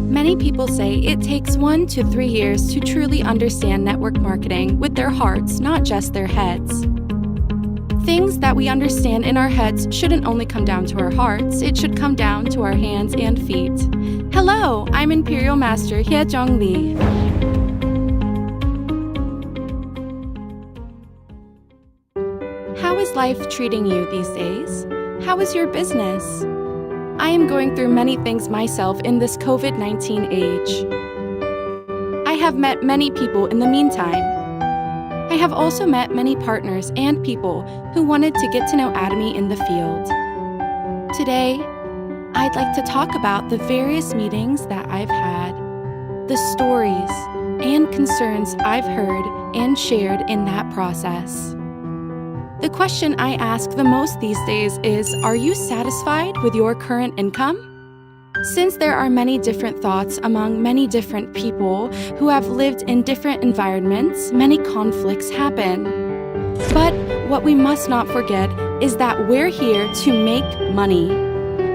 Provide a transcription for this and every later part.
Many people say it takes 1 to 3 years to truly understand network marketing with their hearts, not just their heads. Things that we understand in our heads shouldn't only come down to our hearts, it should come down to our hands and feet. Hello, I'm Imperial Master Hye Jong Lee. How is life treating you these days? How is your business? I am going through many things myself in this COVID-19 age. I have met many people in the meantime. I have also met many partners and people who wanted to get to know Atomy in the field. Today, I'd like to talk about the various meetings that I've had, the stories and concerns I've heard and shared in that process. The question I ask the most these days is, are you satisfied with your current income? Since there are many different thoughts among many different people who have lived in different environments, many conflicts happen. But what we must not forget is that we're here to make money.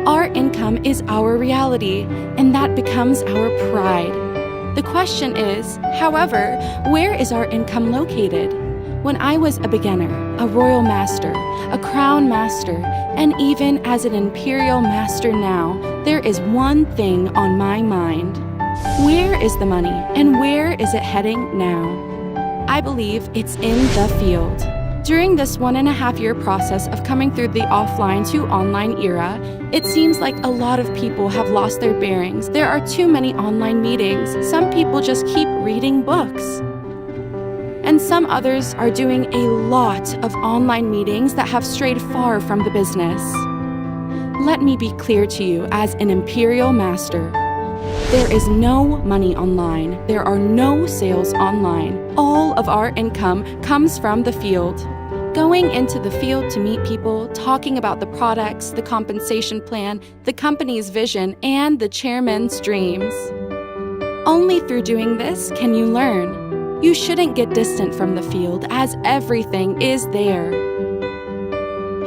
Our income is our reality, and that becomes our pride. The question is, however, where is our income located? When I was a beginner, a royal master, a crown master, and even as an imperial master now, there is one thing on my mind. Where is the money, and where is it heading now? I believe it's in the field. During this 1.5-year process of coming through the offline to online era, it seems like a lot of people have lost their bearings. There are too many online meetings. Some people just keep reading books. And some others are doing a lot of online meetings that have strayed far from the business. Let me be clear to you as an imperial master. There is no money online. There are no sales online. All of our income comes from the field. Going into the field to meet people, talking about the products, the compensation plan, the company's vision, and the chairman's dreams. Only through doing this can you learn. You shouldn't get distant from the field, as everything is there.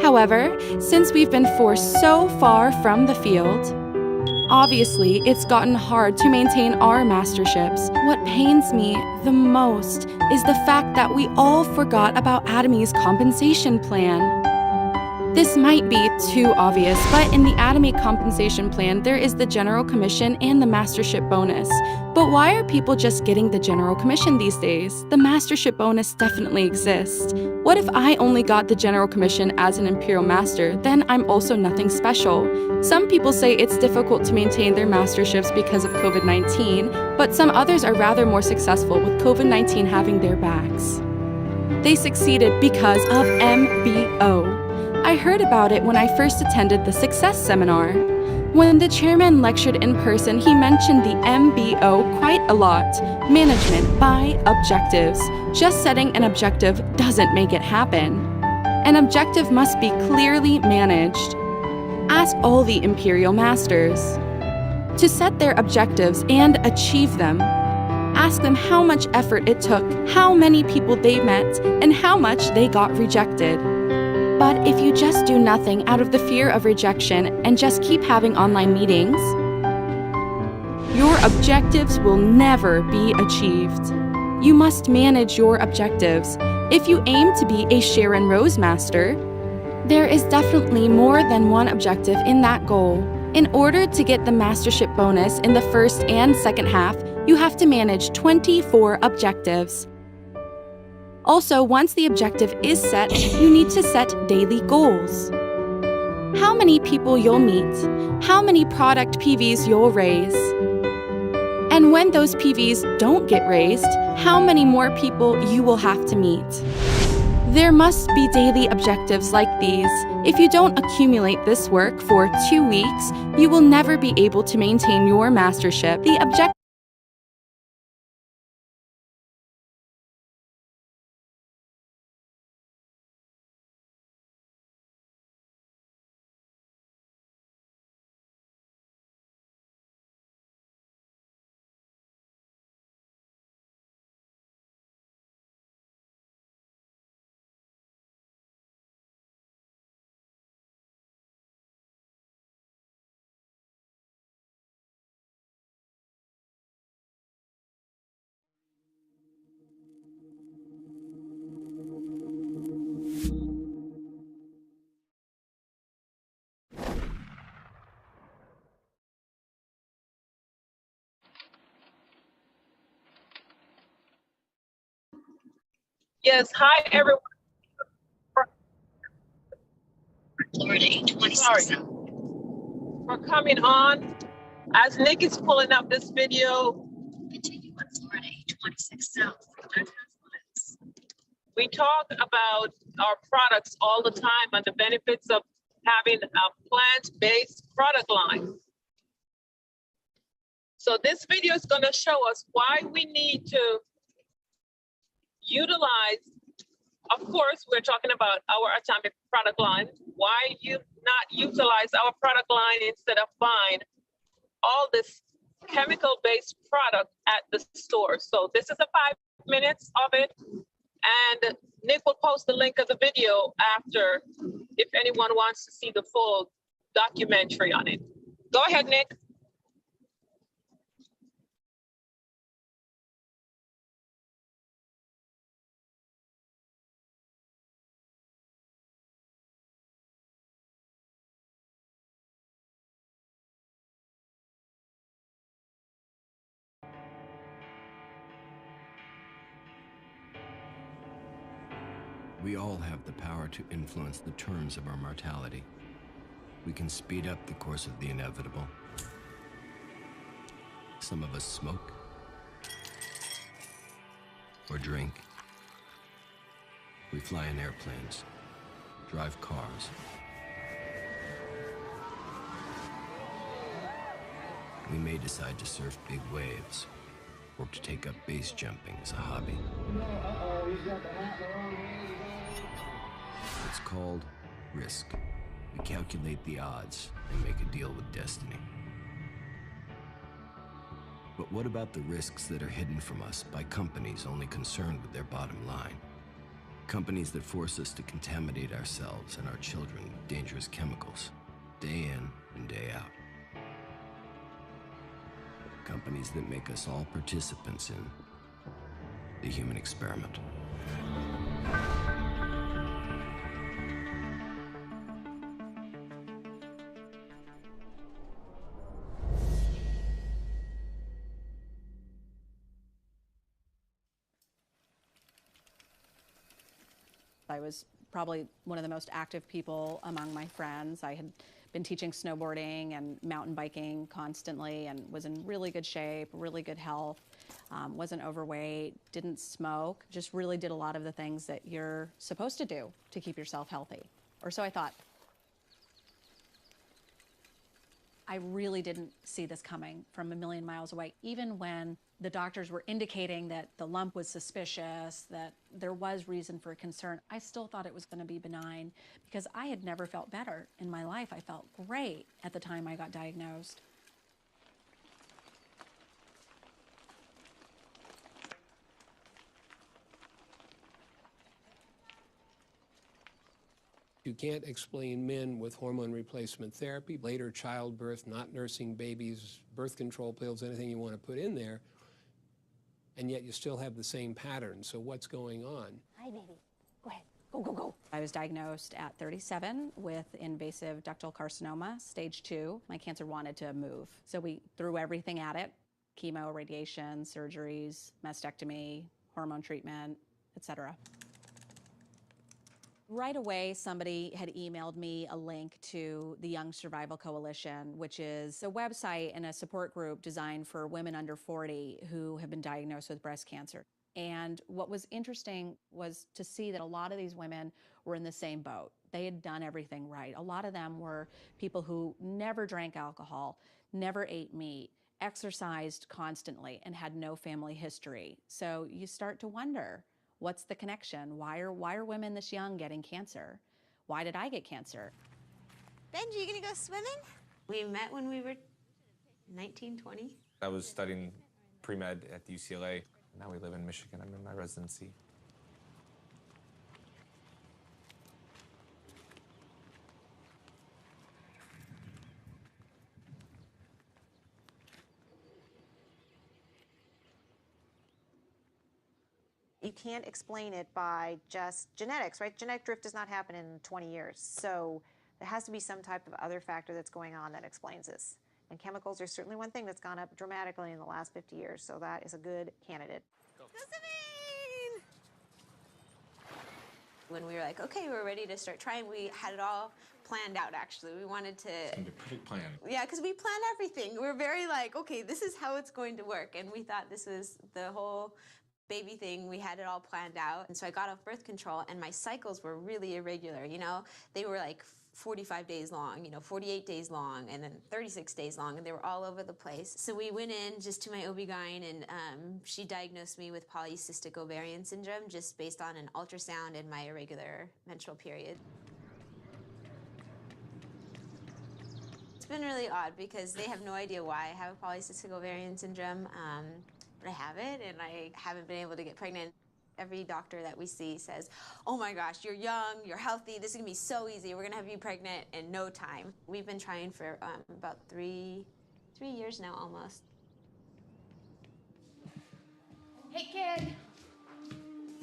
However, since we've been forced so far from the field, obviously it's gotten hard to maintain our masterships. What pains me the most is the fact that we all forgot about Atomy's compensation plan. This might be too obvious, but in the Atomy compensation plan, there is the general commission and the mastership bonus. But why are people just getting the general commission these days? The mastership bonus definitely exists. What if I only got the general commission as an imperial master? Then I'm also nothing special. Some people say it's difficult to maintain their masterships because of COVID-19, but some others are rather more successful with COVID-19 having their backs. They succeeded because of MBO. I heard about it when I first attended the Success Seminar. When the chairman lectured in person, he mentioned the MBO quite a lot. Management by objectives. Just setting an objective doesn't make it happen. An objective must be clearly managed. Ask all the imperial masters to set their objectives and achieve them. Ask them how much effort it took, how many people they met, and how much they got rejected. But if you just do nothing out of the fear of rejection and just keep having online meetings, your objectives will never be achieved. You must manage your objectives. If you aim to be a Sharon Rose Master, there is definitely more than one objective in that goal. In order to get the mastership bonus in the first and second half, you have to manage 24 objectives. Also, once the objective is set, you need to set daily goals. How many people you'll meet, how many product PVs you'll raise. And when those PVs don't get raised, how many more people you will have to meet. There must be daily objectives like these. If you don't accumulate this work for 2 weeks, you will never be able to maintain your mastership. The objective Yes, hi everyone. Florida 826 Sorry South. for coming on. As Nick is pulling up this video, Continue on Florida 826 South for 9.5 miles. we talk about our products all the time and the benefits of having a plant-based product line. So this video is going to show us why we need to utilize, of course, we're talking about our Atomic product line. Why you not utilize our product line instead of buying all this chemical-based product at the store. So this is a 5 minutes of it. And Nick will post the link of the video after if anyone wants to see the full documentary on it. Go ahead, Nick. We all have the power to influence the terms of our mortality. We can speed up the course of the inevitable. Some of us smoke or drink. We fly in airplanes, drive cars. We may decide to surf big waves or to take up base jumping as a hobby. It's called risk. We calculate the odds and make a deal with destiny. But what about the risks that are hidden from us by companies only concerned with their bottom line? Companies that force us to contaminate ourselves and our children with dangerous chemicals, day in and day out. Companies that make us all participants in the human experiment. I was probably one of the most active people among my friends. I had been teaching snowboarding and mountain biking constantly and was in really good shape, really good health, wasn't overweight, didn't smoke, just really did a lot of the things that you're supposed to do to keep yourself healthy, or so I thought. I really didn't see this coming from a million miles away. Even when the doctors were indicating that the lump was suspicious, that there was reason for concern, I still thought it was going to be benign because I had never felt better in my life. I felt great at the time I got diagnosed. You can't explain men with hormone replacement therapy, later childbirth, not nursing babies, birth control pills, anything you want to put in there, and yet you still have the same pattern. So what's going on? Hi, baby. Go ahead. Go, go, go. I was diagnosed at 37 with invasive ductal carcinoma, stage 2. My cancer wanted to move. So we threw everything at it: chemo, radiation, surgeries, mastectomy, hormone treatment, etc. Right away, somebody had emailed me a link to the Young Survival Coalition, which is a website and a support group designed for women under 40 who have been diagnosed with breast cancer. And what was interesting was to see that a lot of these women were in the same boat. They had done everything right. A lot of them were people who never drank alcohol, never ate meat, exercised constantly, and had no family history. So you start to wonder, what's the connection? Why are women this young getting cancer? Why did I get cancer? Benji, you gonna go swimming? We met when we were 19, 20. I was studying pre-med at UCLA. Now we live in Michigan. I'm in my residency. You can't explain it by just genetics, right? Genetic drift does not happen in 20 years. So there has to be some type of other factor that's going on that explains this. And chemicals are certainly one thing that's gone up dramatically in the last 50 years. So that is a good candidate. Go swimming! When we were like, okay, we're ready to start trying, we had it all planned out, actually. We wanted to... It's gonna be a perfect plan. Yeah, because we planned everything. We're very like, okay, this is how it's going to work. And we thought this was the whole baby thing. We had it all planned out. And so I got off birth control, and my cycles were really irregular, you know? They were like 45 days long, 48 days long, and then 36 days long, and they were all over the place. So we went in just to my OB-GYN, and she diagnosed me with polycystic ovarian syndrome just based on an ultrasound and my irregular menstrual period. It's been really odd because they have no idea why I have a polycystic ovarian syndrome, but I have it, and I haven't been able to get pregnant. Every doctor that we see says, oh my gosh, you're young, you're healthy, this is gonna be so easy, we're gonna have you pregnant in no time. We've been trying for about three years now, almost. Hey kid,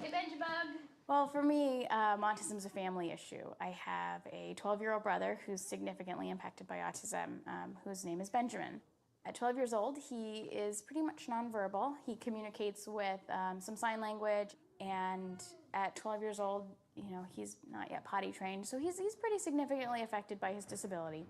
hey Benjabug. Well, for me, autism is a family issue. I have a 12-year-old brother who's significantly impacted by autism, whose name is Benjamin. At 12 years old, he is pretty much nonverbal. He communicates with some sign language, and at 12 years old, he's not yet potty trained, so he's pretty significantly affected by his disability.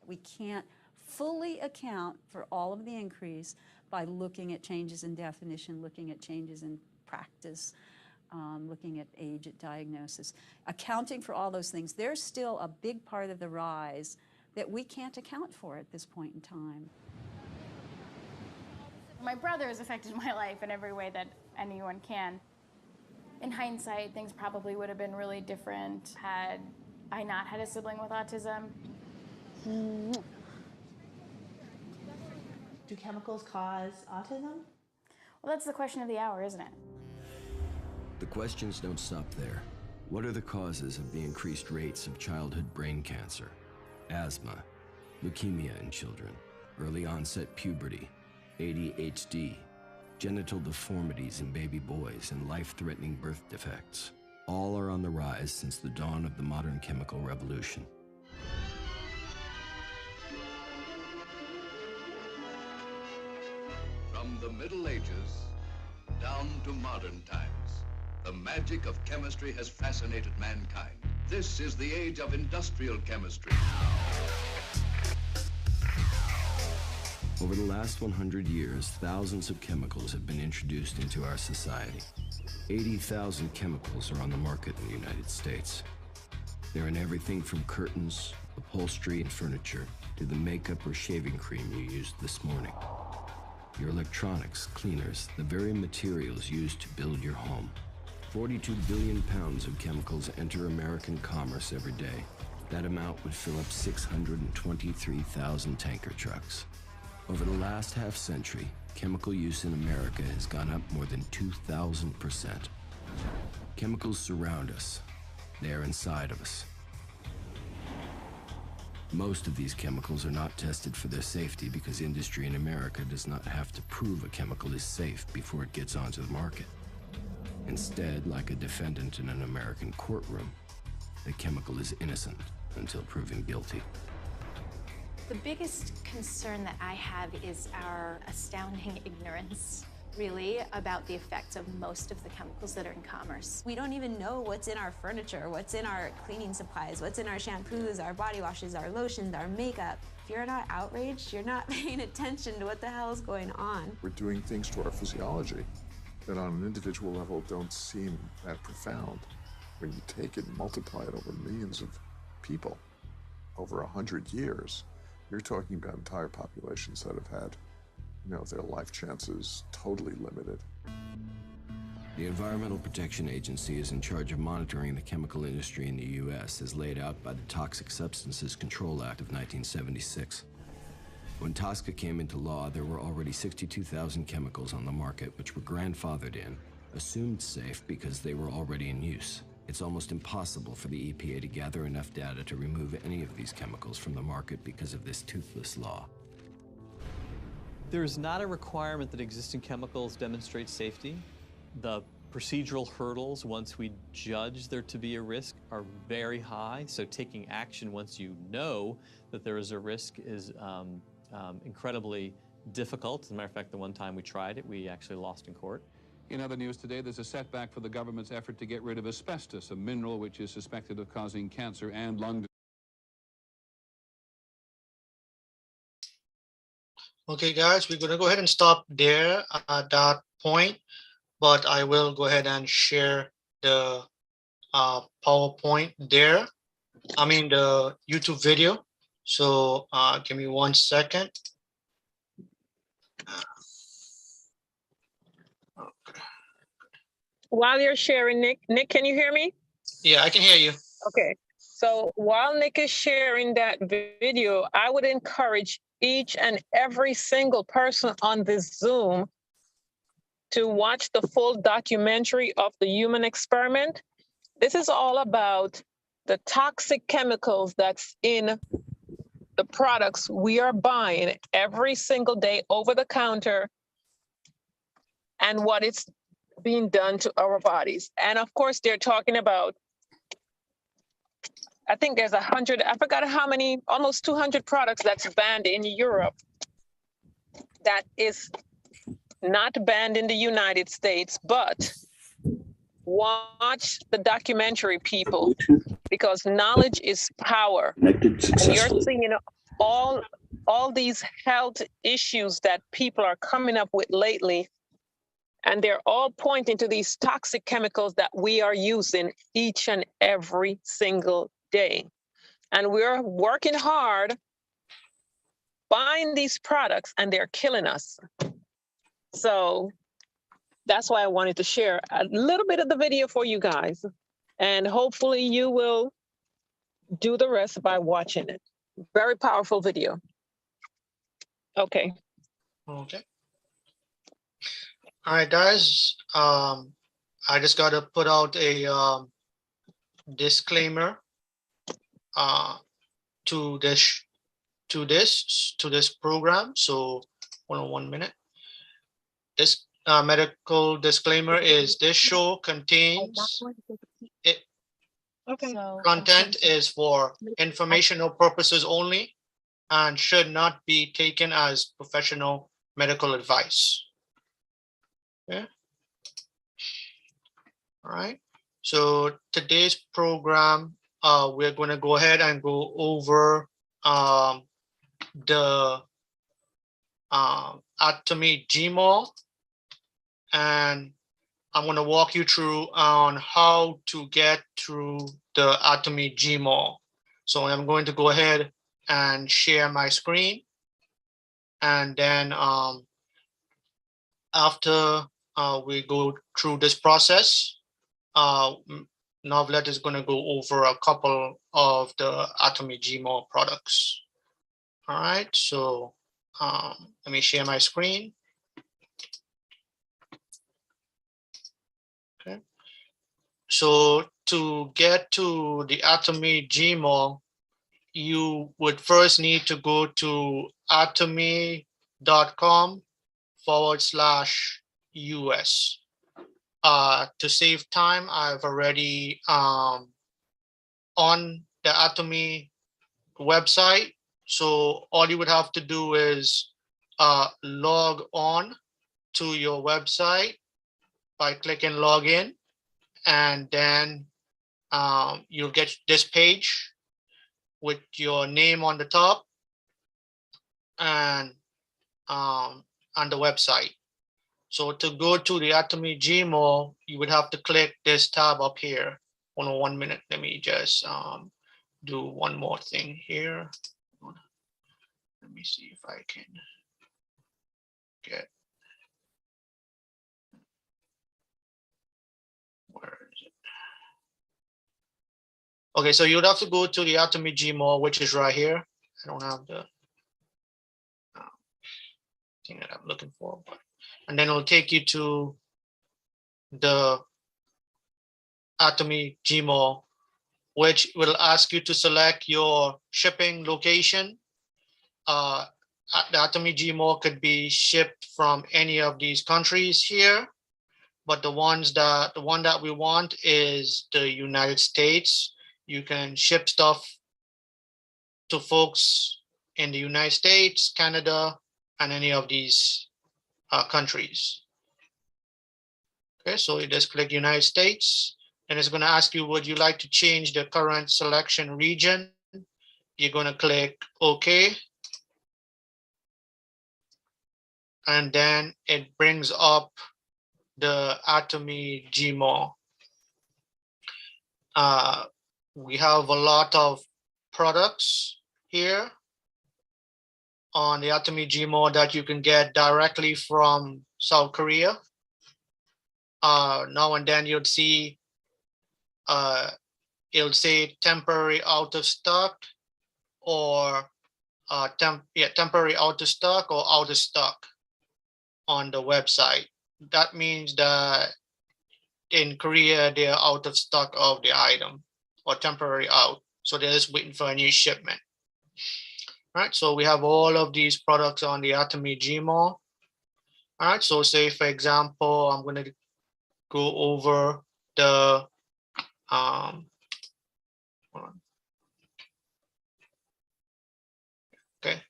We can't fully account for all of the increase by looking at changes in definition, looking at changes in practice, looking at age at diagnosis. Accounting for all those things, there's still a big part of the rise that we can't account for at this point in time. My brother has affected my life in every way that anyone can. In hindsight, things probably would have been really different had I not had a sibling with autism. Do chemicals cause autism? Well, that's the question of the hour, isn't it? The questions don't stop there. What are the causes of the increased rates of childhood brain cancer, asthma, leukemia in children, early onset puberty, ADHD, genital deformities in baby boys, and life-threatening birth defects? All are on the rise since the dawn of the modern chemical revolution. From the Middle Ages down to modern times, the magic of chemistry has fascinated mankind. This is the age of industrial chemistry. Over the last 100 years, thousands of chemicals have been introduced into our society. 80,000 chemicals are on the market in the United States. They're in everything from curtains, upholstery, and furniture to the makeup or shaving cream you used this morning. Your electronics, cleaners, the very materials used to build your home. 42 billion pounds of chemicals enter American commerce every day. That amount would fill up 623,000 tanker trucks. Over the last half-century, chemical use in America has gone up more than 2,000%. Chemicals surround us. They are inside of us. Most of these chemicals are not tested for their safety because industry in America does not have to prove a chemical is safe before it gets onto the market. Instead, like a defendant in an American courtroom, the chemical is innocent until proven guilty. The biggest concern that I have is our astounding ignorance, really, about the effects of most of the chemicals that are in commerce. We don't even know what's in our furniture, what's in our cleaning supplies, what's in our shampoos, our body washes, our lotions, our makeup. If you're not outraged, you're not paying attention to what the hell is going on. We're doing things to our physiology that on an individual level don't seem that profound. When you take it and multiply it over millions of people over 100 years, you're talking about entire populations that have had, their life chances totally limited. The Environmental Protection Agency is in charge of monitoring the chemical industry in the U.S. as laid out by the Toxic Substances Control Act of 1976. When TSCA came into law, there were already 62,000 chemicals on the market which were grandfathered in, assumed safe because they were already in use. It's almost impossible for the EPA to gather enough data to remove any of these chemicals from the market because of this toothless law. There is not a requirement that existing chemicals demonstrate safety. The procedural hurdles once we judge there to be a risk are very high. So taking action once you know that there is a risk is incredibly difficult. As a matter of fact, the one time we tried it, we actually lost in court. In other news today, there's a setback for the government's effort to get rid of asbestos, a mineral which is suspected of causing cancer and lung disease. Okay, guys, we're going to go ahead and stop there at that point, but I will go ahead and share the PowerPoint there. I mean, the YouTube video. So give me 1 second. While you're sharing, Nick, can you hear me? Yeah, I can hear you. Okay. So while Nick is sharing that video, I would encourage each and every single person on this Zoom to watch the full documentary of the human experiment. This is all about the toxic chemicals that's in the products we are buying every single day over the counter and what it's being done to our bodies. And of course, they're talking about, I think there's 100, I forgot how many, almost 200 products that's banned in Europe that is not banned in the United States, but watch the documentary, people, because knowledge is power. And you're seeing all these health issues that people are coming up with lately, and they're all pointing to these toxic chemicals that we are using each and every single day. And we're working hard buying these products, and they're killing us. So that's why I wanted to share a little bit of the video for you guys. And hopefully you will do the rest by watching it. Very powerful video. Okay. Okay. All right, guys. I just got to put out a disclaimer to this program. So hold on 1 minute. This medical disclaimer is this show contains content is for informational purposes only and should not be taken as professional medical advice. Okay. All right. So today's program, we're going to go ahead and go over the Atomy G Mall, and I'm going to walk you through on how to get through the Atomy G Mall. So I'm going to go ahead and share my screen, and then after we go through this process, Novlet is going to go over a couple of the Atomy G Mall products. All right, so let me share my screen. Okay. So to get to the Atomy G Mall, you would first need to go to atomy.com/US. To save time, I've already on the Atomy website. So all you would have to do is log on to your website by clicking login, and then you'll get this page with your name on the top and on the website. So to go to the Atomy G Mall, you would have to click this tab up here. Hold on 1 minute. Let me just do one more thing here. Let me see if I can get, where is it? Okay, so you'd have to go to the Atomy G Mall, which is right here. I don't have the thing that I'm looking for, but, and then it'll take you to the Atomy G Mall, which will ask you to select your shipping location. The Atomy G Mall could be shipped from any of these countries here, but the one that we want is the United States. You can ship stuff to folks in the United States, Canada, and any of these countries. Okay, so you just click United States, and it's going to ask you, would you like to change the current selection region? You're going to click OK. And then it brings up the Atomy G Mall. We have a lot of products here on the Atomy G Mall that you can get directly from South Korea. Now and then you'll see it'll say temporary out of stock, or temporary out of stock or out of stock on the website. That means that in Korea they're out of stock of the item, or temporary out, so they're just waiting for a new shipment. All right, so we have all of these products on the Atomy G Mall. All right, so say for example, I'm going to go over the okay.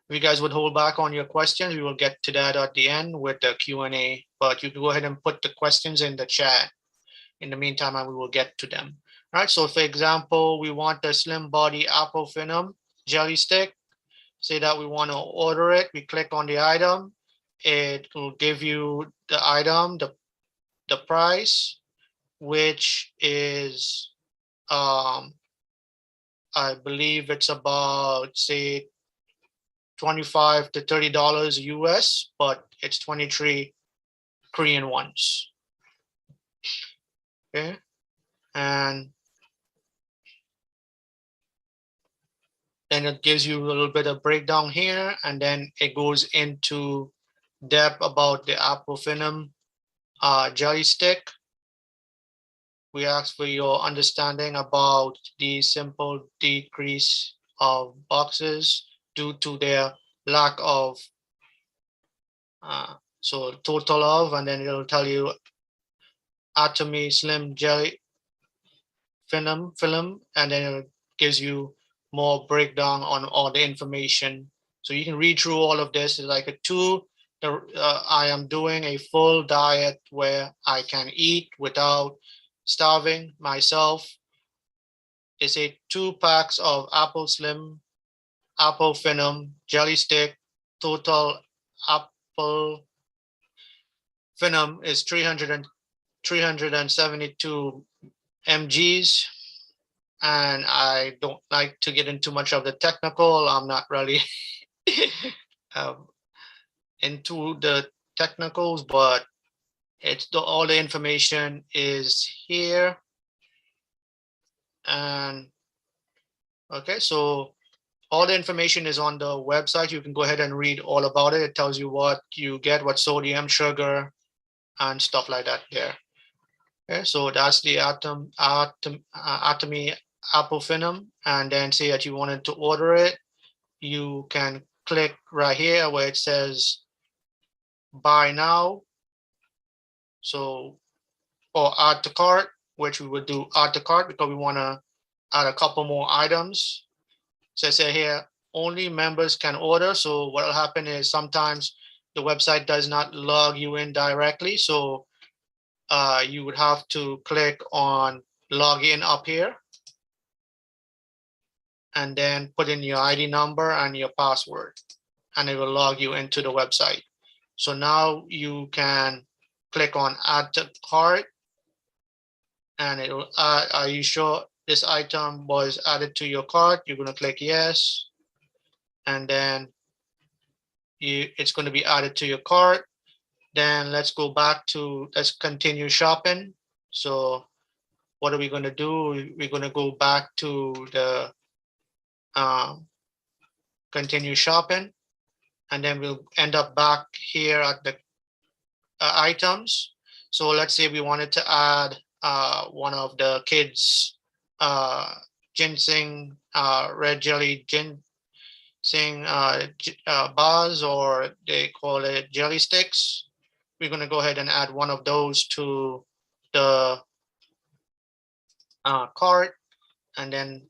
If you guys would hold back on your questions, we will get to that at the end with the Q&A, but you can go ahead and put the questions in the chat. In the meantime, we will get to them. All right, so for example, we want the Slim Body Apple Phenom Jelly Stick. Say that we want to order it. We click on the item. It will give you the item, the price, which is, I believe it's about, say, $25 to $30 US, but it's 23 Korean wons. Okay, and then it gives you a little bit of breakdown here, and then it goes into depth about the Apple Phenom jelly stick. We ask for your understanding about the simple decrease of boxes due to their lack of, so total of, and then it'll tell you Atomy Slim Jelly film, and then it gives you more breakdown on all the information. So you can read through all of this. It's like a tool. I am doing a full diet where I can eat without starving myself. It's a 2 packs of Apple Phenom jelly stick. Total Apple Phenom is 372 mgs. And I don't like to get into much of the technical. I'm not really into the technicals, but all the information is here. And okay, so all the information is on the website. You can go ahead and read all about it. It tells you what you get, what sodium, sugar, and stuff like that there. Okay, so that's the Atomy Apple Phenom. And then say that you wanted to order it, you can click right here where it says buy now. So, or add to cart, which we would do add to cart because we want to add a couple more items. So I say here, only members can order. So what will happen is sometimes the website does not log you in directly. So you would have to click on login up here and then put in your ID number and your password, and it will log you into the website. So now you can click on add to cart, and it will are you sure this item was added to your cart? You're going to click yes, and then it's going to be added to your cart. Then let's continue shopping. So what are we going to do? We're going to go back to the continue shopping, and then we'll end up back here at the items. So let's say we wanted to add one of the kids ginseng red jelly ginseng bars, or they call it jelly sticks. we're going to go ahead and add one of those to the cart. And then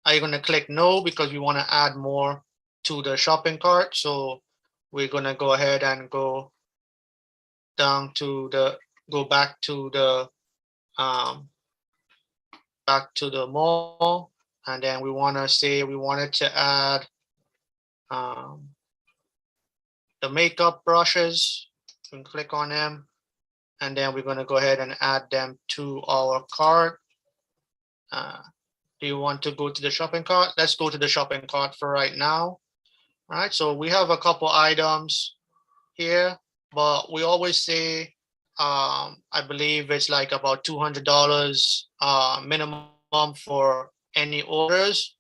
are you going to click no because we want to add more to the shopping cart? So we're going to go ahead and go down to the, go back to the mall. And then we want to say we wanted to add the makeup brushes. We can click on them. And then we're going to go ahead and add them to our cart. Do you want to go to the shopping cart? Let's go to the shopping cart for right now. All right, so we have a couple items here, but we always say, I believe it's like about $200 minimum for any orders.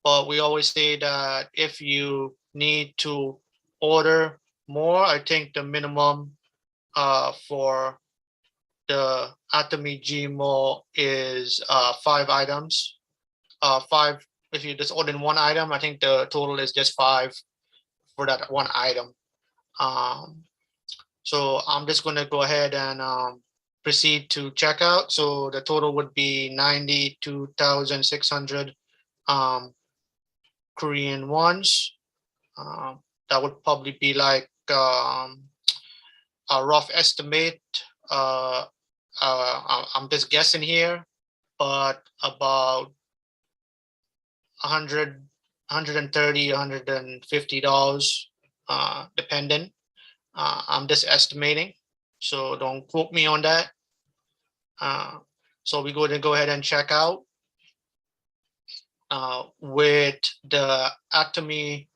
But we always say that if you need to order more, I think the minimum for the Atomy G Mall is 5 items. 5, if you just order one item, I think the total is just 5 for that one item. So I'm just going to go ahead and proceed to checkout. So the total would be 92,600 Korean wons. That would probably be like a rough estimate. I'm just guessing here, but about 100, 130, $150, depending. I'm just estimating, so don't quote me on that. So we're going to go ahead and check out. With the Atomy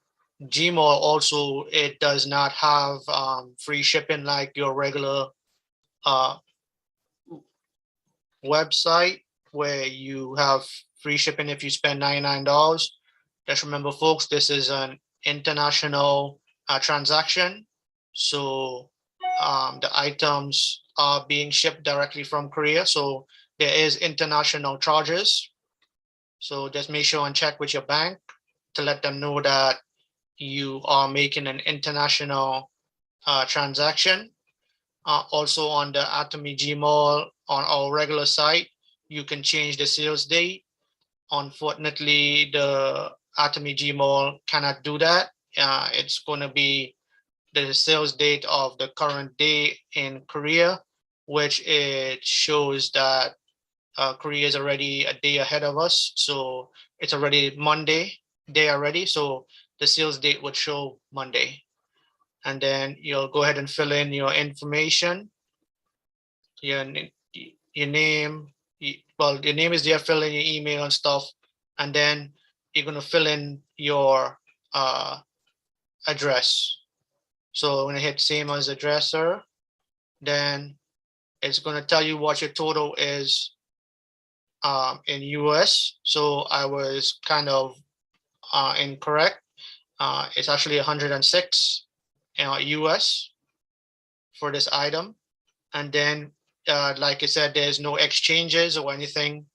G Mall also, it does not have free shipping like your regular website where you have free shipping if you spend $99. Just remember, folks, this is an international transaction. So the items are being shipped directly from Korea. So there is international charges. So just make sure and check with your bank to let them know that you are making an international transaction. Also on the Atomy G Mall on our regular site, you can change the sales date. Unfortunately, the Atomy G Mall cannot do that. It's going to be the sales date of the current day in Korea, which it shows that Korea is already a day ahead of us. So it's already Monday day already. So the sales date would show Monday. And then you'll go ahead and fill in your information, your name. Well, your name is there, fill in your email and stuff. And then you're going to fill in your address. So when I hit same as addresser, then it's going to tell you what your total is in US. So I was kind of incorrect. It's actually 106 US for this item. And then, like I said, there's no exchanges or anything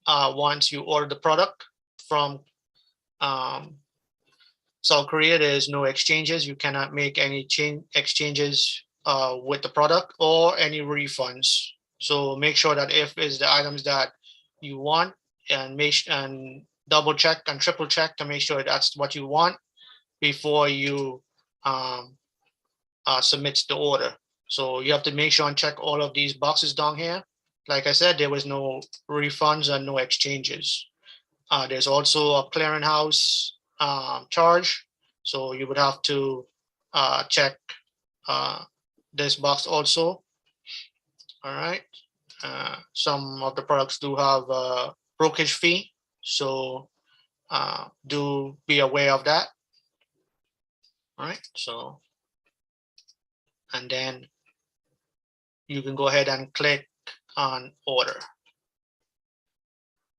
once you order the product from South Korea. There's no exchanges. You cannot make any exchanges with the product or any refunds. So make sure that if it's the items that you want, and double check and triple check to make sure that's what you want before you submit the order. So you have to make sure and check all of these boxes down here. Like I said, there was no refunds and no exchanges. There's also a clearinghouse charge. So you would have to check this box also. All right. Some of the products do have a brokerage fee. So do be aware of that. All right. So, and then you can go ahead and click on order.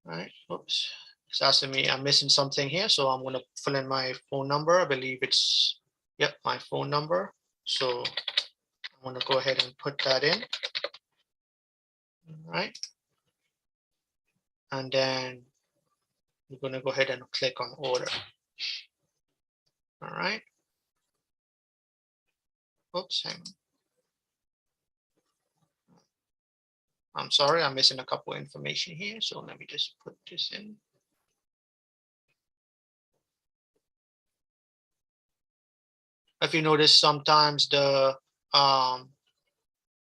All right. Oops. It's asking me I'm missing something here. So I'm going to fill in my phone number. I believe it's, yep, my phone number. So I'm going to go ahead and put that in. All right. And then we're going to go ahead and click on order. All right. Oops, hang on. I'm sorry, I'm missing a couple information here. So let me just put this in. If you notice, sometimes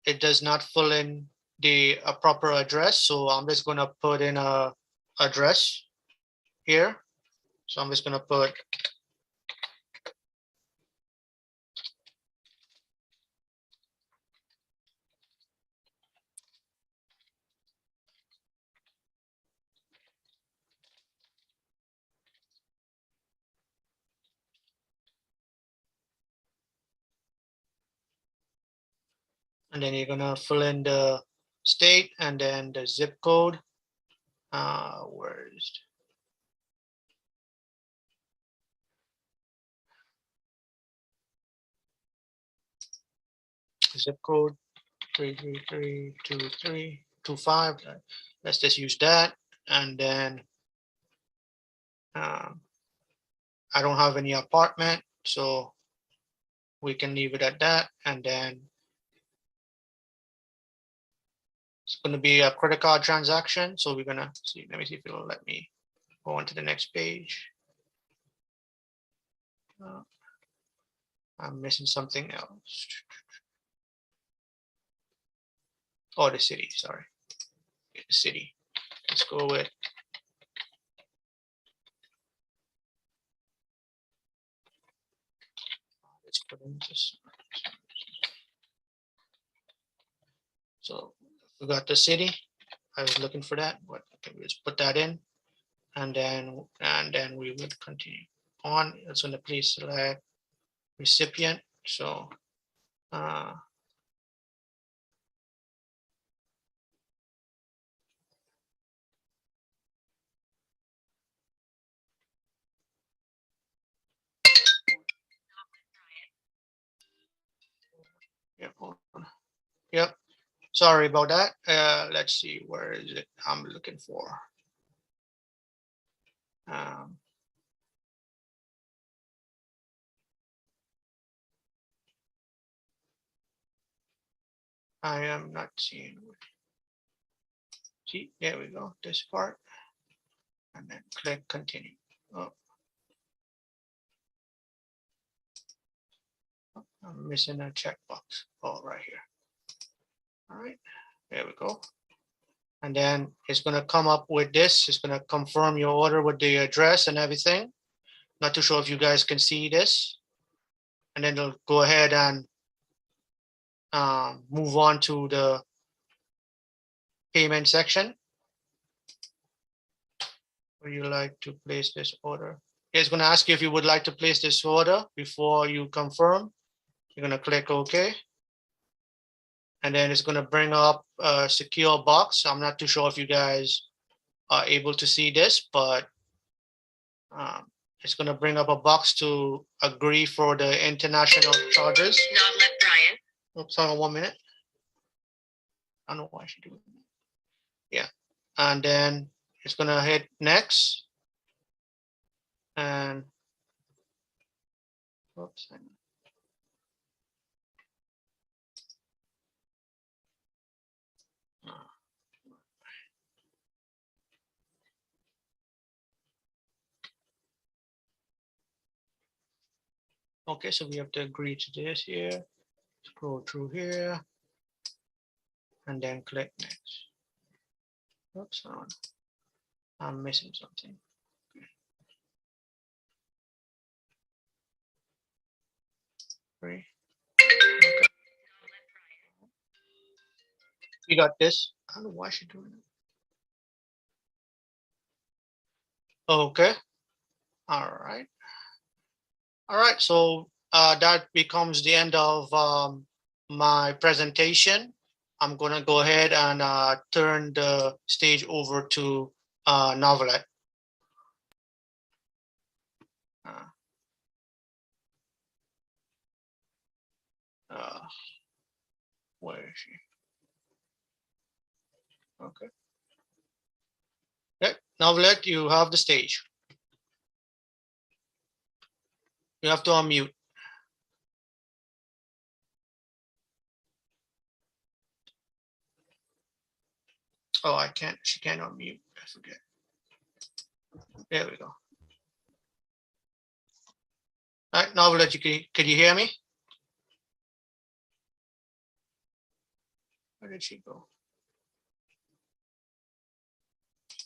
it does not fill in the proper address. So I'm just going to put in a address here. So I'm just going to put and then you're going to fill in the state and then the zip code. Where is zip code? 3332325. Let's just use that. And then I don't have any apartment, so we can leave it at that. And then it's going to be a credit card transaction. So we're going to see, let me see if it'll let me go on to the next page. I'm missing something else. Oh, the city, sorry. The city. Let's go with let's put in this. So we got the city. I was looking for that, but okay, let's put that in, and then we would continue on. It's going to please select recipient. So yep, hold on. Yep. Sorry about that. Let's see, where is it? I'm looking for. I am not seeing. See, there we go. This part, and then click continue. Oh, I'm missing a checkbox. Oh, right here. All right, there we go. And then it's going to come up with this. It's going to confirm your order with the address and everything. Not too sure if you guys can see this. And then it'll go ahead and move on to the payment section. Would you like to place this order? It's going to ask you if you would like to place this order before you confirm. You're going to click OK. And then it's going to bring up a secure box. I'm not too sure if you guys are able to see this, but it's going to bring up a box to agree for the international charges. Not let Brian. Oops, hold on 1 minute. I don't know why she doing that. Yeah. And then it's going to hit next. And oops. Okay, so we have to agree to this here. Scroll through here. And then click next. Oops, hold on. I'm missing something. Okay. You got this. I don't know why she's doing it. Okay. All right. All right. So that becomes the end of my presentation. I'm going to go ahead and turn the stage over to Novelet. Where is she? Okay. Okay. Novelet, you have the stage. You have to unmute. Oh, I can't, she can't unmute, I forget. There we go. All right, now we'll let you, can you hear me? Where did she go?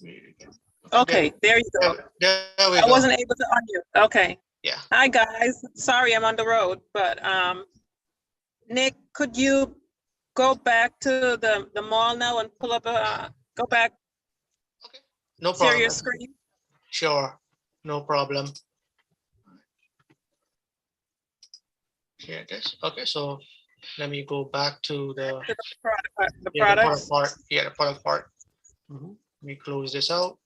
Mute again. Okay, there you go. There we I go. wasn't able to unmute. Okay. Yeah. Hi, guys. Sorry, I'm on the road, but Nick, could you go back to the mall now and pull up go back? No Share problem. your screen. Sure, no problem. Share this. Okay, so let me go back to the The yeah, the products. product part. Yeah, the product part. Let me close this out.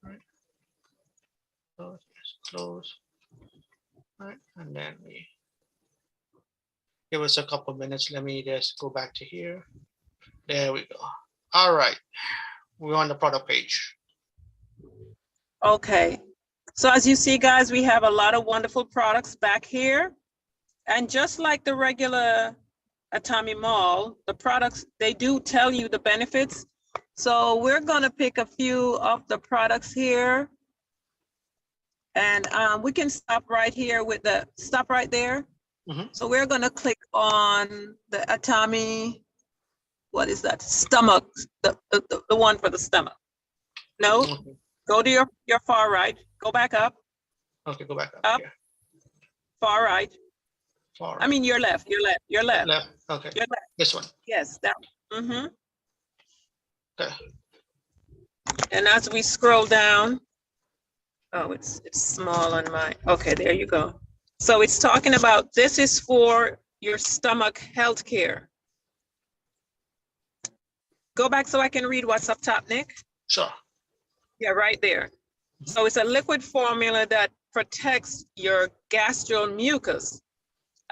All right. Close, yes, close. All right, and then we give us a couple minutes. Let me just go back to here. There we go. All right, we're on the product page. Okay. So as you see, guys, we have a lot of wonderful products back here. And just like the regular Atomy Mall, the products, they do tell you the benefits. So we're gonna pick a few of the products here. And we can stop right here with the, stop right there. So we're gonna click on the Atomy, what is that? Stomach, the one for the stomach. No, go to your far right, go back up. Okay, go back up. Up, here. far right. Far I mean, your left, your left, your left. Left. Okay. Your left. This one. Yes, that one. Okay. And as we scroll down, oh, it's small on my, okay, there you go. So it's talking about, this is for your stomach health care. Go back so I can read what's up top, Nick. Sure. Yeah, right there. So it's a liquid formula that protects your gastral mucus.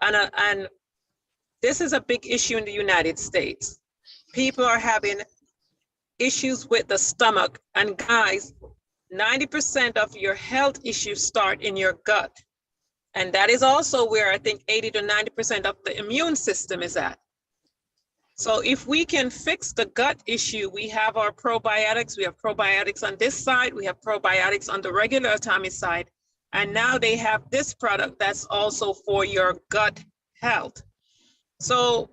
And this is a big issue in the United States. People are having issues with the stomach. And guys, 90% of your health issues start in your gut. And that is also where I think 80 to 90% of the immune system is at. So if we can fix the gut issue, we have our probiotics. We have probiotics on this side. We have probiotics on the regular Atomy side. And now they have this product that's also for your gut health. So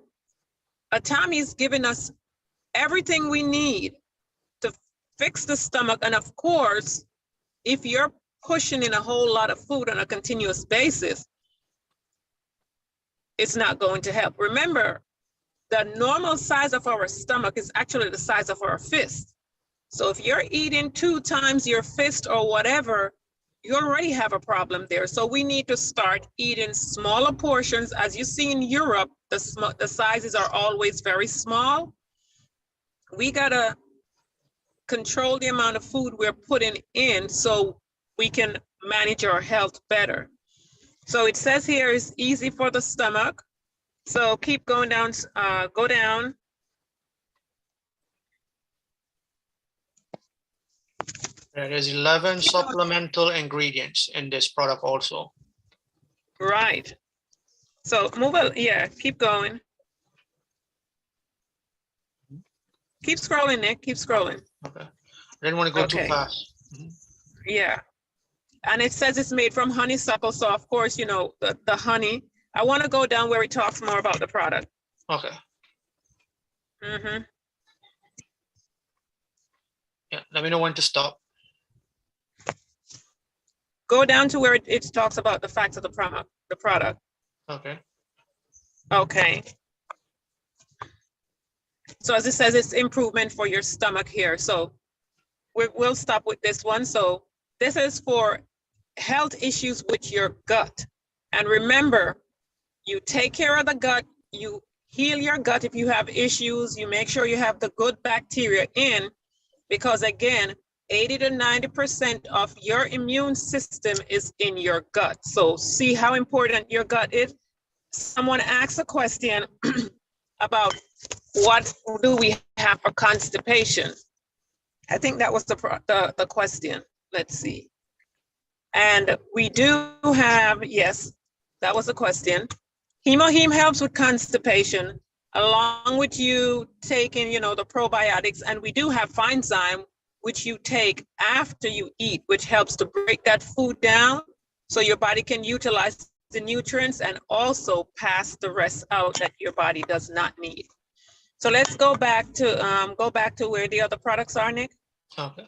Atomy is giving us everything we need to fix the stomach. And of course, if you're pushing in a whole lot of food on a continuous basis, it's not going to help. Remember, the normal size of our stomach is actually the size of our fist. So if you're eating 2 times your fist or whatever, you already have a problem there. So we need to start eating smaller portions. As you see in Europe, the sizes are always very small. We gotta control the amount of food we're putting in so we can manage our health better. So it says here is easy for the stomach. So keep going down, go down. There's 11 supplemental ingredients in this product also. Right. So move on, yeah, keep going. Keep scrolling, Nick, keep scrolling. Okay. I didn't want to go too fast. Yeah. And it says it's made from honeysuckle. So of course, you know, the honey. I want to go down where it talks more about the product. Okay. Yeah, let me know when to stop. Go down to where it talks about the facts of the product. Okay. Okay. So as it says, it's improvement for your stomach here. So we'll stop with this one. So this is for health issues with your gut. And remember, you take care of the gut, you heal your gut if you have issues, you make sure you have the good bacteria in, because again, 80 to 90% of your immune system is in your gut. So see how important your gut is. Someone asked a question about what do we have for constipation? I think that was the question. Let's see. And we do have, yes, that was the question. Hemoheme helps with constipation. along with you taking, you know, the probiotics, and we do have Finezyme, which you take after you eat, which helps to break that food down so your body can utilize the nutrients and also pass the rest out that your body does not need. So let's go back to where the other products are, Nick. Okay.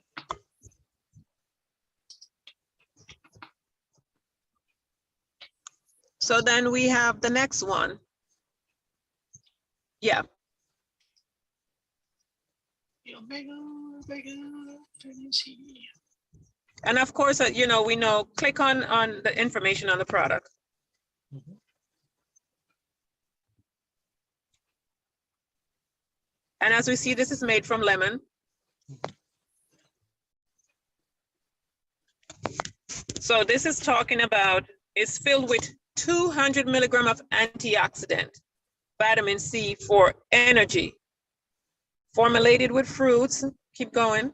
So then we have the next one. Yeah. And of course, you know, we know, click on the information on the product. And as we see, this is made from lemon. So this is talking about, it's filled with 200 milligram of antioxidant, vitamin C for energy, formulated with fruits. Keep going.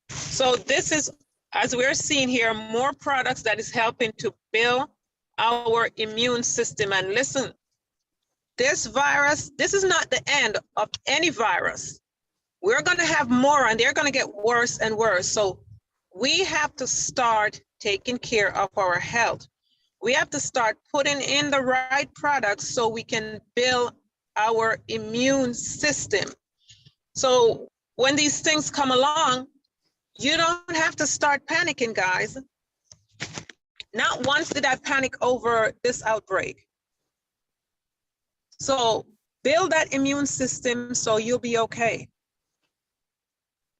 So this is, as we're seeing here, more products that is helping to build our immune system. And listen, this virus, this is not the end of any virus. We're going to have more, and they're going to get worse and worse. So we have to start taking care of our health. We have to start putting in the right products so we can build our immune system. So when these things come along, you don't have to start panicking, guys. Not once did I panic over this outbreak. So build that immune system so you'll be okay.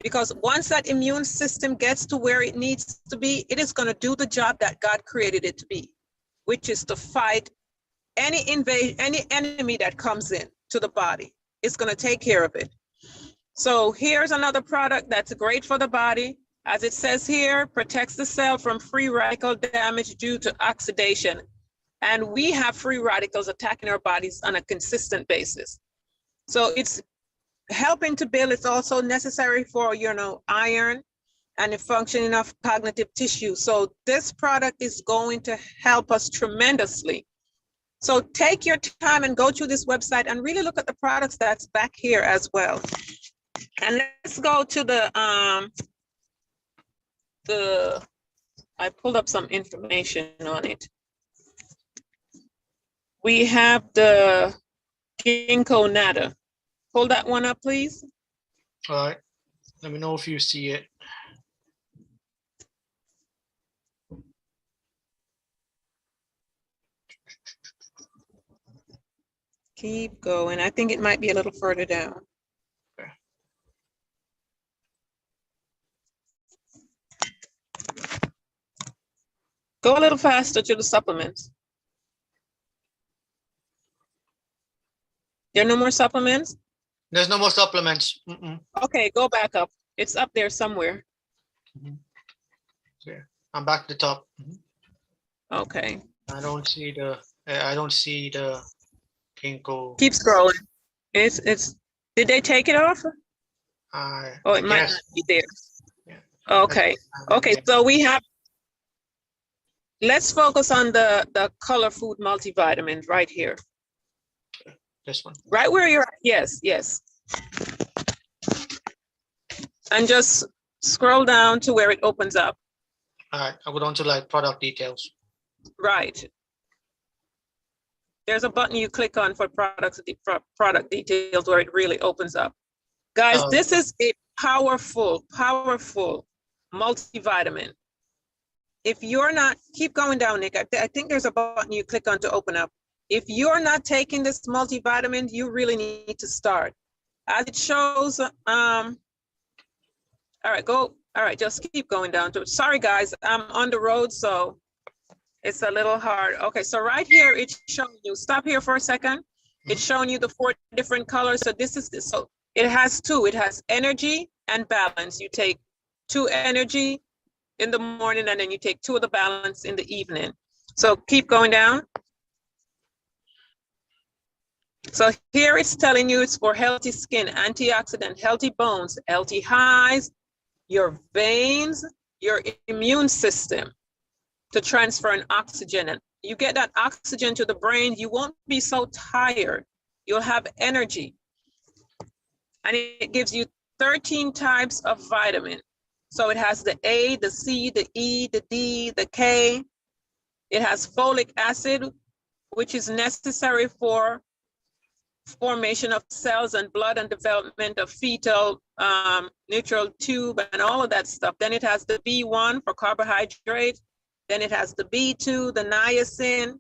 Because once that immune system gets to where it needs to be, it is going to do the job that God created it to be, which is to fight any enemy that comes in to the body. It's going to take care of it. So here's another product that's great for the body. As it says here, protects the cell from free radical damage due to oxidation. And we have free radicals attacking our bodies on a consistent basis. So it's helping to build. It's also necessary for, you know, iron and the functioning of cognitive tissue. So this product is going to help us tremendously. So take your time and go to this website and really look at the products that's back here as well. And let's go to I pulled up some information on it. We have the ginkgo nata. Pull that one up, please. All right. Let me know if you see it. Keep going. I think it might be a little further down. Okay. Go a little faster to the supplements. There are no more supplements? There's no more supplements. Okay, go back up. It's up there somewhere. Yeah, I'm back to the top. Okay. I don't see the ginkgo. Keep scrolling. It's did they take it off? Oh, it might not be there. Yeah. Okay. Okay, so we have, let's focus on the color food multivitamins right here. This one. Right where you're at. Yes, yes. And just scroll down to where it opens up. All right, I'll go down to like product details. Right. There's a button you click on for product details where it really opens up. Guys, this is a powerful multivitamin. If you're not, keep going down, Nick. I think there's a button you click on to open up. If you're not taking this multivitamin, you really need to start. As it shows, all right, just keep going down to it. Sorry, guys, I'm on the road, so it's a little hard. Okay, so right here, it's showing you, stop here for a second. It's showing you the 4 different colors. So this is, so it has 2, it has energy and balance. You take 2 energy in the morning, and then you take 2 of the balance in the evening. So keep going down. So here it's telling you it's for healthy skin, antioxidant, healthy bones, healthy eyes, your veins, your immune system to transfer an oxygen and you get that oxygen to the brain, you won't be so tired. You'll have energy. And it gives you 13 types of vitamin. So it has the A, the C, the E, the D, the K. It has folic acid, which is necessary for formation of cells and blood and development of fetal neutral tube and all of that stuff. Then it has the B1 for carbohydrate. Then it has the B2, the niacin,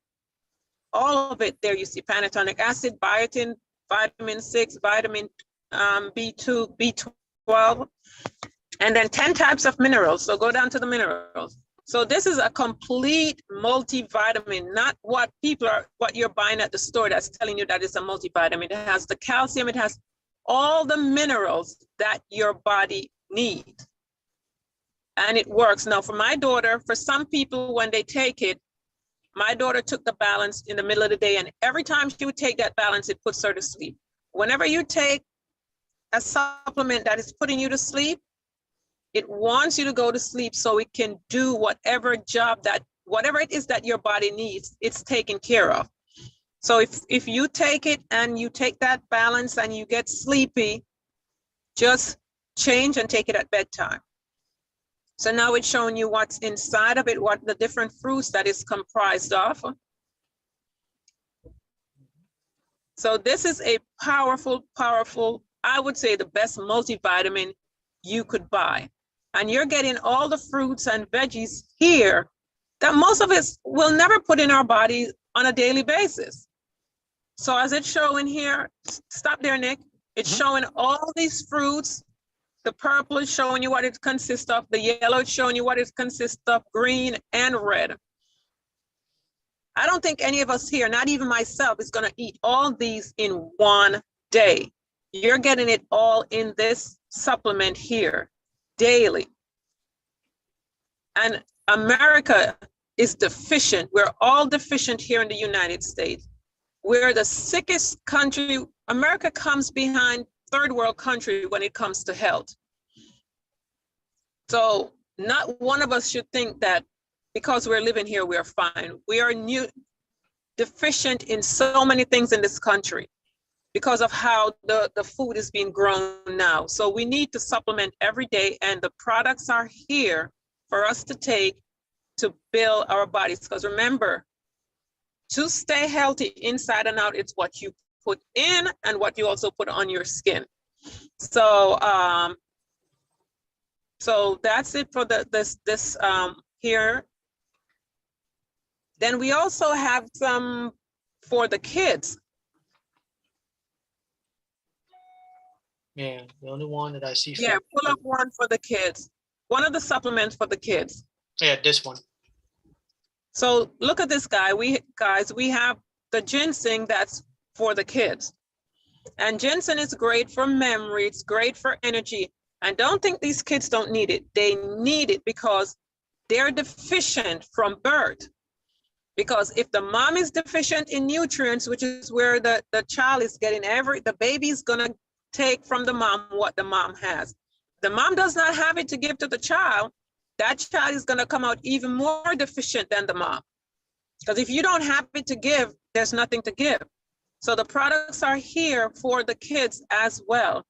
all of it there. You see pantothenic acid, biotin, vitamin 6, vitamin B2, B12, and then 10 types of minerals. So go down to the minerals. So this is a complete multivitamin, not what you're buying at the store that's telling you that it's a multivitamin. It has the calcium, it has all the minerals that your body needs. And it works. Now for my daughter, for some people when they take it, my daughter took the balance in the middle of the day, and every time she would take that balance, it puts her to sleep. Whenever you take a supplement that is putting you to sleep, it wants you to go to sleep so it can do whatever it is that your body needs, it's taken care of. So if you take it and you take that balance and you get sleepy, just change and take it at bedtime. So now it's showing you what's inside of it, what the different fruits that it's comprised of. So this is a powerful, I would say the best multivitamin you could buy. And you're getting all the fruits and veggies here that most of us will never put in our body on a daily basis. So as it's showing here, stop there, Nick. It's showing all these fruits. The purple is showing you what it consists of. The yellow is showing you what it consists of, green and red. I don't think any of us here, not even myself, is going to eat all these in one day. You're getting it all in this supplement here daily. And America is deficient. We're all deficient here in the United States. We're the sickest country. America comes behind third world country when it comes to health. So not one of us should think that because we're living here, we're fine. We are deficient in so many things in this country because of how the food is being grown now. So we need to supplement every day, and the products are here for us to take to build our bodies. Because remember, to stay healthy inside and out, it's what you put in and what you also put on your skin. So so that's it for this here. Then we also have some for the kids. Yeah, the only one that I see. Yeah, pull up one for the kids. One of the supplements for the kids. Yeah, this one. So look at this guy. We have the ginseng that's for the kids. And ginseng is great for memory. It's great for energy. And don't think these kids don't need it. They need it because they're deficient from birth. Because if the mom is deficient in nutrients, which is where the child is getting the baby's gonna take from the mom what the mom has. The mom does not have it to give to the child, that child is gonna come out even more deficient than the mom. Because if you don't have it to give, there's nothing to give. So the products are here for the kids as well.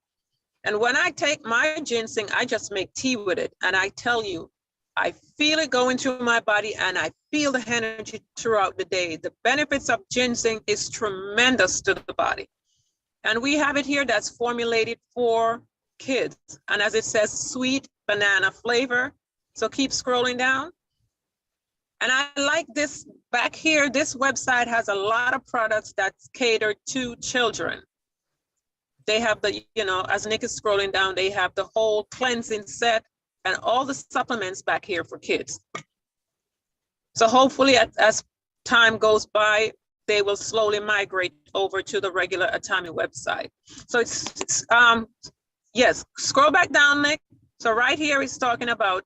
And when I take my ginseng, I just make tea with it. And I tell you, I feel it going through my body and I feel the energy throughout the day. The benefits of ginseng is tremendous to the body. And we have it here that's formulated for kids. And as it says, sweet banana flavor. So keep scrolling down. And I like this back here, this website has a lot of products that's catered to children. They have the, as Nick is scrolling down, they have the whole cleansing set and all the supplements back here for kids. So hopefully as time goes by, they will slowly migrate over to the regular Atomy website. So yes, scroll back down, Nick. So right here it's talking about,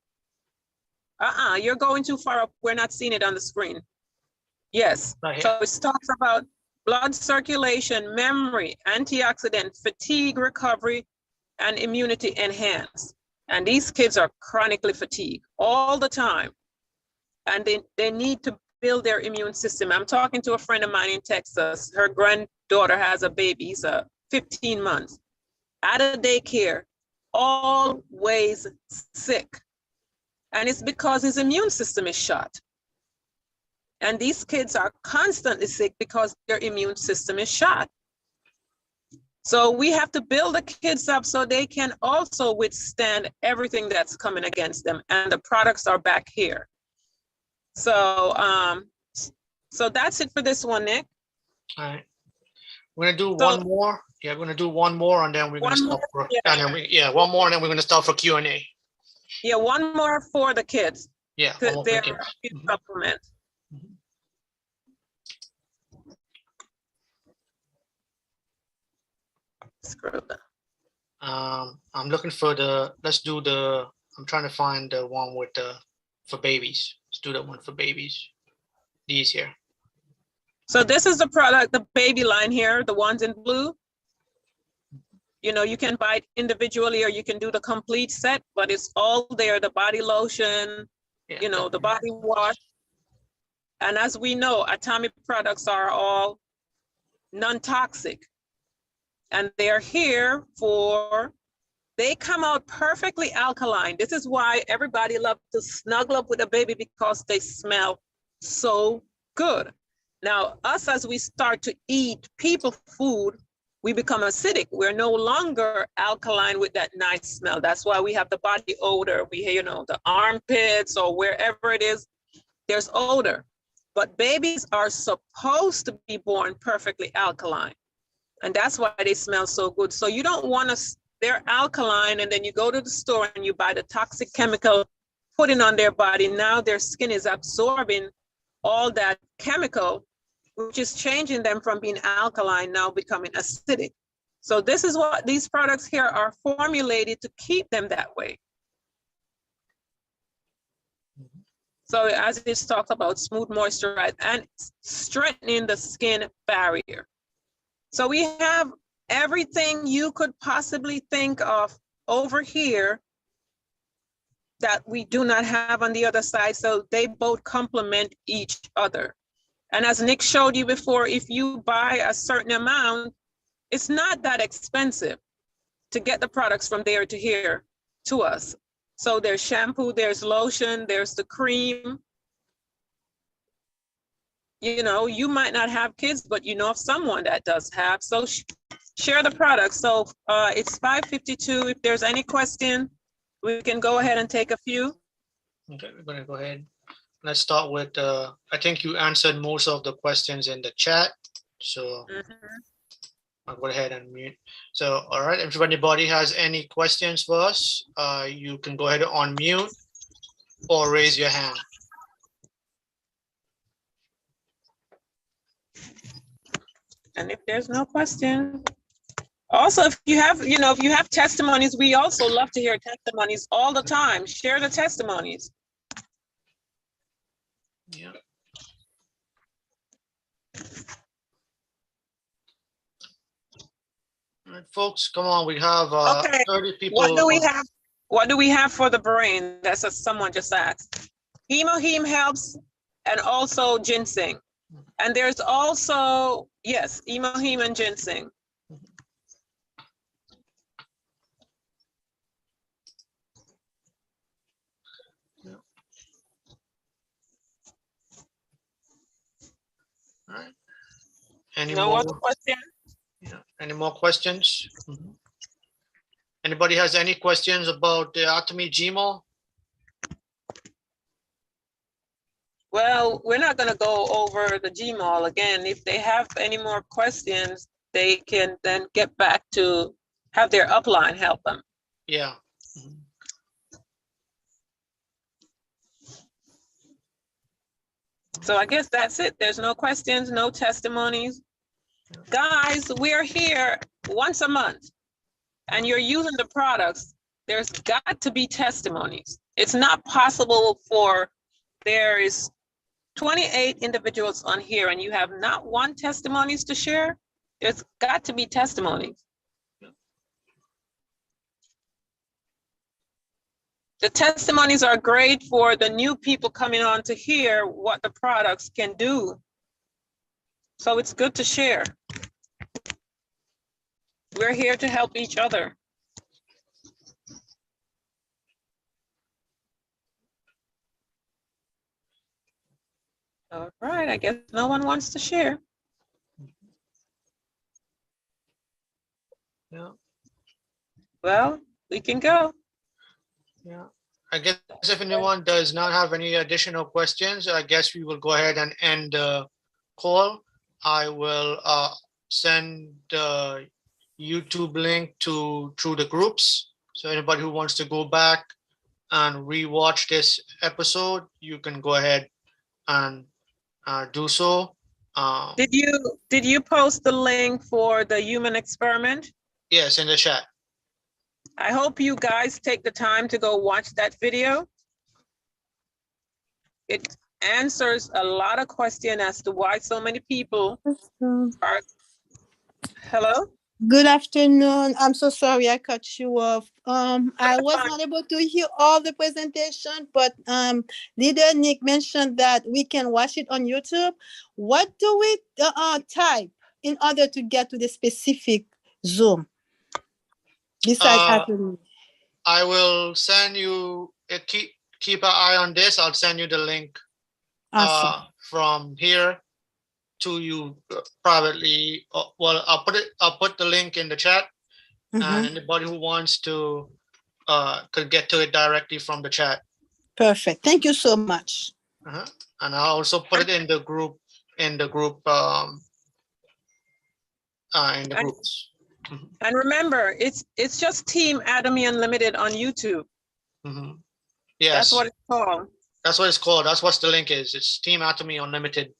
you're going too far up. We're not seeing it on the screen. Yes, so it talks about blood circulation, memory, antioxidant, fatigue recovery, and immunity enhanced. And these kids are chronically fatigued all the time. And they need to build their immune system. I'm talking to a friend of mine in Texas. Her granddaughter has a baby. He's 15 months at a daycare, always sick. And it's because his immune system is shot. And these kids are constantly sick because their immune system is shot. So we have to build the kids up so they can also withstand everything that's coming against them. And the products are back here. So, so that's it for this one, Nick. All right. We're gonna do one more. Yeah, we're gonna do one more, and then we're gonna stop for. And then one more, and then we're gonna stop for Q&A. Yeah, one more for the kids. Yeah, one more for They're the kids. a supplement. Scroll down. I'm looking for let's do I'm trying to find the one with for babies. Let's do that one for babies. These here. So this is the product, the baby line here, the ones in blue. You know, you can buy it individually or you can do the complete set, but it's all there, the body lotion, you know, the body wash. And as we know, Atomy products are all non-toxic. And they're here they come out perfectly alkaline. This is why everybody loves to snuggle up with a baby, because they smell so good. Now, us, as we start to eat people food, we become acidic. We're no longer alkaline with that nice smell. That's why we have the body odor. We hear, you know, the armpits or wherever it is, there's odor. But babies are supposed to be born perfectly alkaline. And that's why they smell so good. So you don't want to, they're alkaline, and then you go to the store and you buy the toxic chemical, put it on their body. Now their skin is absorbing all that chemical, which is changing them from being alkaline, now becoming acidic. So this is what these products here are formulated to keep them that way. So as it's talked about, smooth moisturize and strengthening the skin barrier. So we have everything you could possibly think of over here that we do not have on the other side. So they both complement each other. And as Nick showed you before, if you buy a certain amount, it's not that expensive to get the products from there to here to us. So there's shampoo, there's lotion, there's the cream. You know, you might not have kids, but you know of someone that does have. So share the product. So it's 5:52. If there's any question, we can go ahead and take a few. Okay, we're gonna go ahead. Let's start with, I think you answered most of the questions in the chat. So I'll go ahead and mute. So, all right, if anybody has any questions for us, you can go ahead and unmute or raise your hand. And if there's no question, also, if you have, you know, if you have testimonies, we also love to hear testimonies all the time. Share the testimonies. Yeah. All right, folks, come on. We have 30 people. What do we have? What do we have for the brain? That's what someone just asked. Hemoheme helps, and also ginseng. And there's also, yes, Hemoheme and ginseng. All right. Any No more other question? Yeah. Any more questions? Anybody has any questions about the Atomy G Mall? Well, we're not going to go over the G Mall again. If they have any more questions, they can then get back to have their upline help them. Yeah. So I guess that's it. There's no questions, no testimonies. Guys, we're here once a month and you're using the products. There's got to be testimonies. It's not possible there is 28 individuals on here and you have not one testimonies to share. There's got to be testimonies. The testimonies are great for the new people coming on to hear what the products can do. So it's good to share. We're here to help each other. All right, I guess no one wants to share. Yeah. Well, we can go. Yeah. I guess if anyone does not have any additional questions, I guess we will go ahead and end the call. I will send the YouTube link through the groups. So anybody who wants to go back and rewatch this episode, you can go ahead and do so. Did you post the link for the human experiment? Yes, in the chat. I hope you guys take the time to go watch that video. It answers a lot of questions as to why so many people are. Hello? Good afternoon. I'm so sorry I cut you off. I was not able to hear all the presentation, but Leader Nick mentioned that we can watch it on YouTube. What do we type in order to get to the specific Zoom? Besides Atomy. I will send you keep an eye on this. I'll send you the link from here to you privately. Well, I'll put the link in the chat, and anybody who wants to could get to it directly from the chat. Perfect. Thank you so much. And I'll also put it in the group in the groups. And remember, it's just Team Atomy Unlimited on YouTube. Yes. That's what it's called. That's what it's called. That's what the link is. It's Team Atomy Unlimited.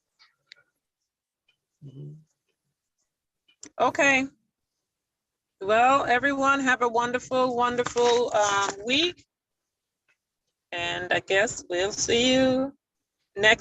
Okay. Well, everyone have a wonderful, wonderful week. And I guess we'll see you next